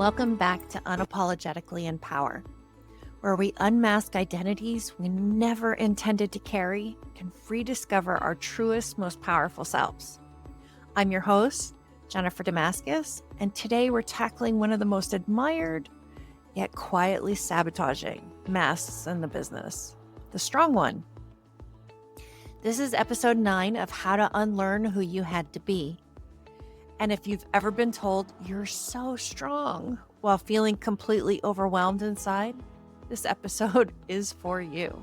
Welcome back to Unapologetically In Power, where we unmask identities we never intended to carry and rediscover our truest, most powerful selves. I'm your host, Jenn Damaskos, and today we're tackling one of the most admired, yet quietly sabotaging masks in the business, the strong one. This is episode 9 of How to Unlearn Who You Had to Be. And if you've ever been told you're so strong while feeling completely overwhelmed inside, this episode is for you.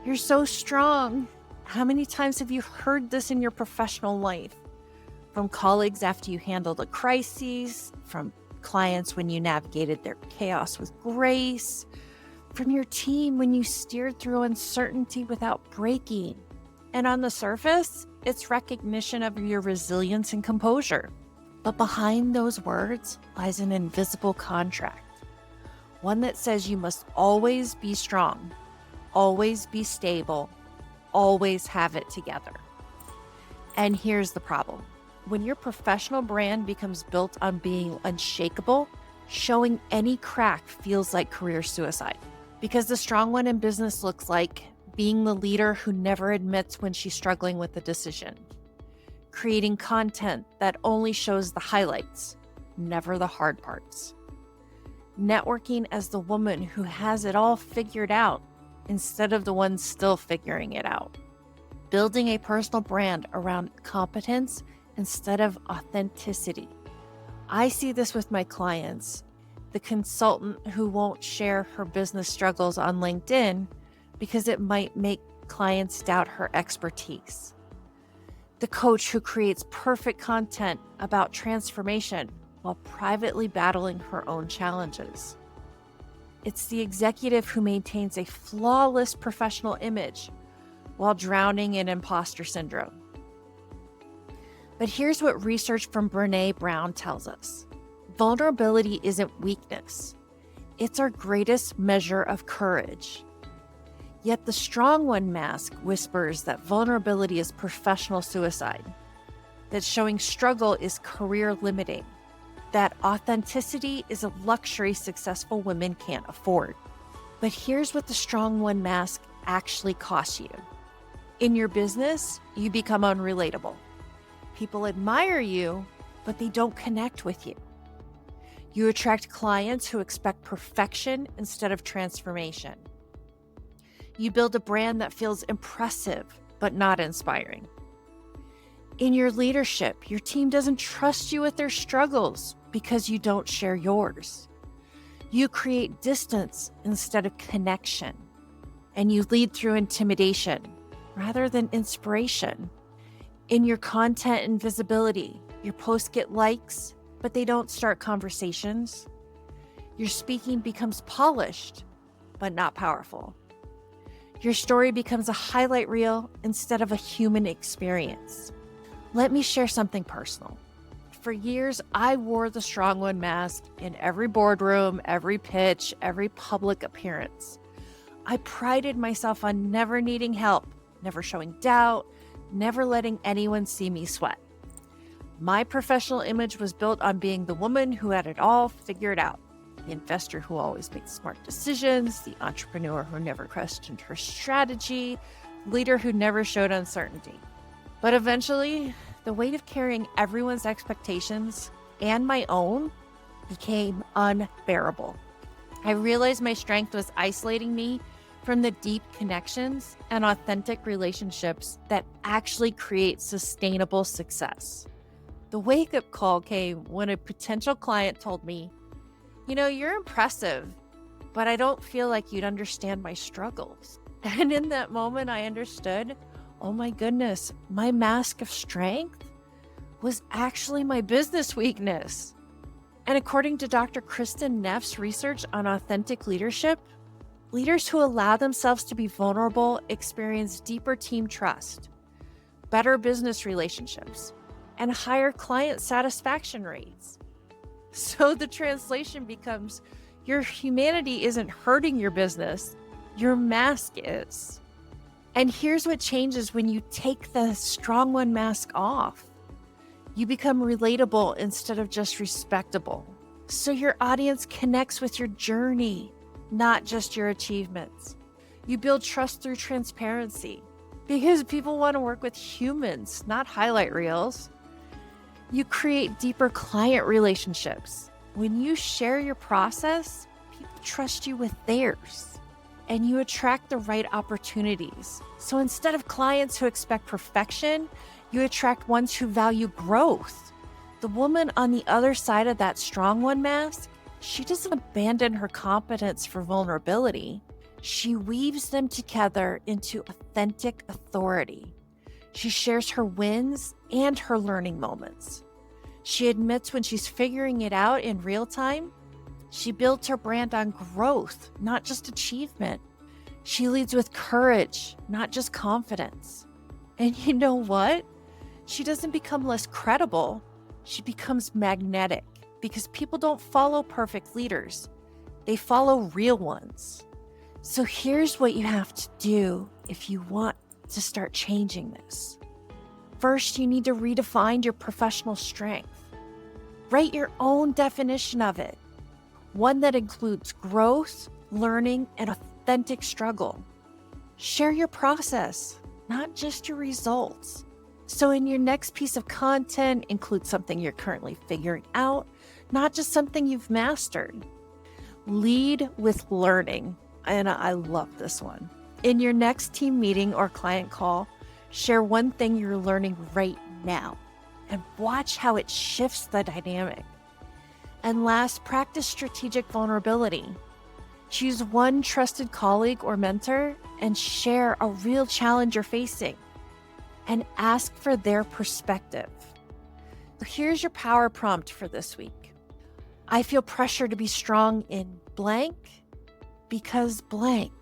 You're so strong. How many times have you heard this in your professional life? From colleagues after you handled a crisis, from clients when you navigated their chaos with grace, from your team when you steered through uncertainty without breaking. And on the surface, it's recognition of your resilience and composure. But behind those words lies an invisible contract, one that says you must always be strong, always be stable, always have it together. And here's the problem. When your professional brand becomes built on being unshakable, showing any crack feels like career suicide. Because the strong one in business looks like being the leader who never admits when she's struggling with a decision. Creating content that only shows the highlights, never the hard parts. Networking as the woman who has it all figured out instead of the one still figuring it out. Building a personal brand around competence instead of authenticity. I see this with my clients. The consultant who won't share her business struggles on LinkedIn because it might make clients doubt her expertise. The coach who creates perfect content about transformation while privately battling her own challenges. It's the executive who maintains a flawless professional image while drowning in imposter syndrome. But here's what research from Brené Brown tells us. Vulnerability isn't weakness. It's our greatest measure of courage. Yet the strong one mask whispers that vulnerability is professional suicide, that showing struggle is career limiting, that authenticity is a luxury successful women can't afford. But here's what the strong one mask actually costs you. In your business, you become unrelatable. People admire you, but they don't connect with you. You attract clients who expect perfection instead of transformation. You build a brand that feels impressive, but not inspiring. In your leadership, your team doesn't trust you with their struggles because you don't share yours. You create distance instead of connection, and you lead through intimidation rather than inspiration. In your content and visibility, your posts get likes, but they don't start conversations. Your speaking becomes polished, but not powerful. Your story becomes a highlight reel instead of a human experience. Let me share something personal. For years, I wore the strong one mask in every boardroom, every pitch, every public appearance. I prided myself on never needing help, never showing doubt, never letting anyone see me sweat. My professional image was built on being the woman who had it all figured out. The investor who always made smart decisions, the entrepreneur who never questioned her strategy, leader who never showed uncertainty. But eventually, the weight of carrying everyone's expectations and my own became unbearable. I realized my strength was isolating me from the deep connections and authentic relationships that actually create sustainable success. The wake-up call came when a potential client told me, "You're impressive, but I don't feel like you'd understand my struggles." And in that moment, I understood, oh my goodness, my mask of strength was actually my business weakness. And according to Dr. Kristen Neff's research on authentic leadership, leaders who allow themselves to be vulnerable experience deeper team trust, better business relationships, and higher client satisfaction rates. So the translation becomes, your humanity isn't hurting your business, your mask is. And here's what changes when you take the strong one mask off. You become relatable instead of just respectable. so your audience connects with your journey, not just your achievements. You build trust through transparency because people want to work with humans, not highlight reels. You create deeper client relationships. When you share your process, people trust you with theirs, and you attract the right opportunities. So instead of clients who expect perfection, you attract ones who value growth. The woman on the other side of that strong one mask, she doesn't abandon her competence for vulnerability. She weaves them together into authentic authority. She shares her wins and her learning moments. She admits when she's figuring it out in real time. She builds her brand on growth, not just achievement. She leads with courage, not just confidence. And you know what? She doesn't become less credible. She becomes magnetic because people don't follow perfect leaders. They follow real ones. So here's what you have to do if you want to start changing this. First, you need to redefine your professional strength. Write your own definition of it, one that includes growth, learning, and authentic struggle. Share your process, not just your results. So in your next piece of content, include something you're currently figuring out, not just something you've mastered. Lead with learning. And I love this one. In your next team meeting or client call, share one thing you're learning right now and watch how it shifts the dynamic. And last, practice strategic vulnerability. Choose one trusted colleague or mentor and share a real challenge you're facing and ask for their perspective. So here's your power prompt for this week. I feel pressure to be strong in blank because blank.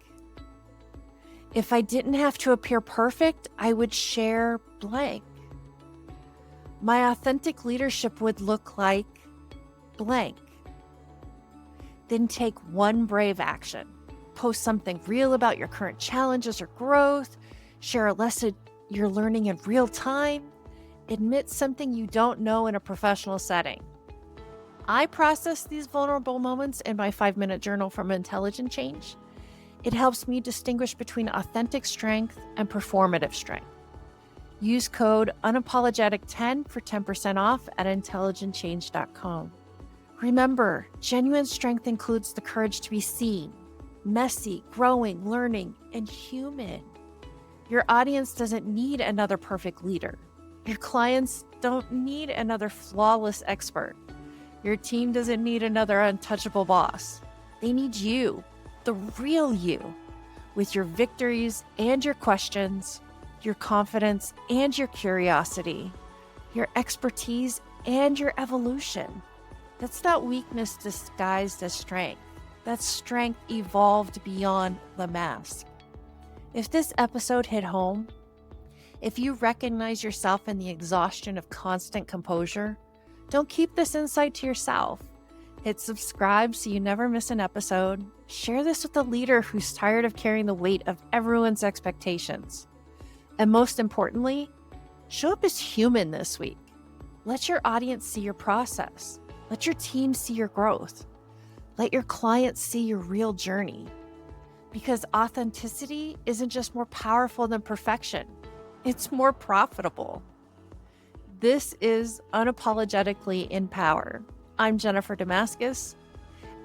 If I didn't have to appear perfect, I would share blank. My authentic leadership would look like blank. Then take one brave action. Post something real about your current challenges or growth. Share a lesson you're learning in real time. Admit something you don't know in a professional setting. I process these vulnerable moments in my 5-minute journal from Intelligent Change. It helps me distinguish between authentic strength and performative strength. Use code Unapologetic10 for 10% off at intelligentchange.com. Remember, genuine strength includes the courage to be seen, messy, growing, learning, and human. Your audience doesn't need another perfect leader. Your clients don't need another flawless expert. Your team doesn't need another untouchable boss. They need you, the real you, with your victories and your questions, your confidence and your curiosity, your expertise and your evolution. That's not weakness disguised as strength. That's strength evolved beyond the mask. If this episode hit home, if you recognize yourself in the exhaustion of constant composure, don't keep this insight to yourself. Hit subscribe so you never miss an episode. Share this with a leader who's tired of carrying the weight of everyone's expectations. And most importantly, show up as human this week. Let your audience see your process. Let your team see your growth. Let your clients see your real journey. Because authenticity isn't just more powerful than perfection, it's more profitable. This is Unapologetically in Power. I'm Jenn Damaskos,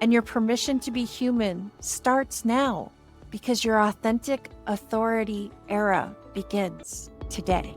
and your permission to be human starts now because your authentic authority era begins today.